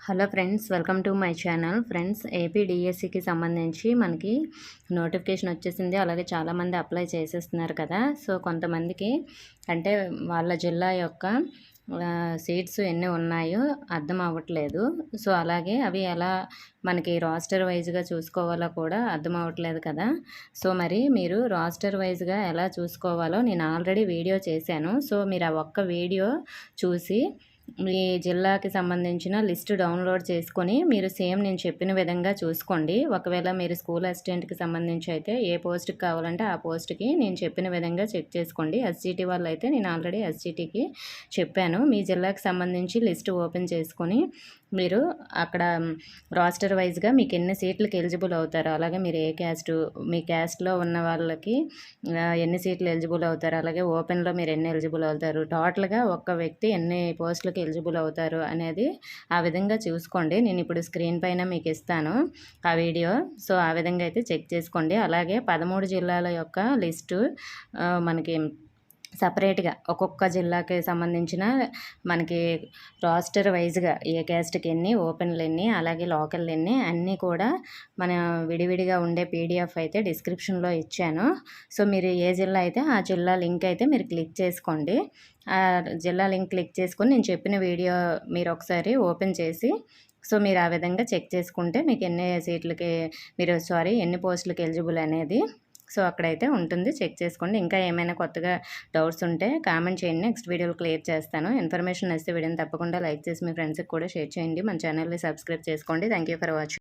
Hello friends, welcome to my channel. Friends, AP డిఎస్సికి సంబంధించి మనకి నోటిఫికేషన్ వచ్చేసింది. అలాగే చాలామంది అప్లై చేసేస్తున్నారు కదా. సో కొంతమందికి అంటే వాళ్ళ జిల్లా యొక్క సీట్స్ ఎన్ని ఉన్నాయో అర్థం అవ్వట్లేదు. సో అలాగే అవి ఎలా మనకి రాస్టర్ వైజ్గా చూసుకోవాలో కూడా అర్థం అవ్వట్లేదు కదా. సో మరి మీరు రాస్టర్ వైజ్గా ఎలా చూసుకోవాలో నేను ఆల్రెడీ వీడియో చేశాను. సో మీరు ఆ ఒక్క వీడియో చూసి మీ జిల్లాకి సంబంధించిన లిస్ట్ డౌన్లోడ్ చేసుకొని మీరు సేమ్ నేను చెప్పిన విధంగా చూసుకోండి. ఒకవేళ మీరు స్కూల్ అసిస్టెంట్కి సంబంధించి అయితే ఏ పోస్ట్కి కావాలంటే ఆ పోస్ట్కి నేను చెప్పిన విధంగా చెక్ చేసుకోండి. ఎస్జిటి వాళ్ళు అయితే నేను ఆల్రెడీ ఎస్జిటికి చెప్పాను. మీ జిల్లాకి సంబంధించి లిస్ట్ ఓపెన్ చేసుకొని మీరు అక్కడ రాస్టర్ వైజ్గా మీకు ఎన్ని సీట్లకి ఎలిజిబుల్ అవుతారో, అలాగే మీరు ఏ క్యాస్ట్, మీ క్యాస్ట్లో ఉన్న వాళ్ళకి ఎన్ని సీట్లు ఎలిజిబుల్ అవుతారు, అలాగే ఓపెన్లో మీరు ఎన్ని ఎలిజిబుల్ అవుతారు, టోటల్గా ఒక్క వ్యక్తి ఎన్ని పోస్టులకి ఎలిజిబుల్ అవుతారు అనేది ఆ విధంగా చూసుకోండి. నేను ఇప్పుడు స్క్రీన్ పైన మీకు ఇస్తాను ఆ వీడియో. సో ఆ విధంగా అయితే చెక్ చేసుకోండి. అలాగే 13 జిల్లాల యొక్క లిస్టు మనకి సపరేట్గా ఒక్కొక్క జిల్లాకి సంబంధించిన మనకి రాస్టర్ వైజ్గా ఏ క్యాస్ట్కి ఎన్ని, ఓపెన్లు ఎన్ని, అలాగే లోకల్ ఎన్ని అన్నీ కూడా మన విడివిడిగా ఉండే పీడిఎఫ్ అయితే డిస్క్రిప్షన్లో ఇచ్చాను. సో మీరు ఏ జిల్లా అయితే ఆ జిల్లా లింక్ అయితే మీరు క్లిక్ చేసుకోండి. ఆ జిల్లా లింక్ క్లిక్ చేసుకొని నేను చెప్పిన వీడియో మీరు ఒకసారి ఓపెన్ చేసి సో మీరు ఆ విధంగా చెక్ చేసుకుంటే మీకు ఎన్ని సీట్లకి ఎన్ని పోస్టులకి ఎలిజిబుల్ అనేది సో అక్కడైతే ఉంటుంది. చెక్ చేసుకోండి. ఇంకా ఏమైనా కొత్తగా డౌట్స్ ఉంటే కామెంట్ చేయండి. నెక్స్ట్ వీడియోలో క్లియర్ చేస్తాను. ఇన్ఫర్మేషన్ నచ్చితే వీడియోని తప్పకుండా లైక్ చేసి మీ ఫ్రెండ్స్కి కూడా షేర్ చేయండి. మన ఛానల్ని సబ్స్క్రైబ్ చేసుకోండి. Thank you for watching.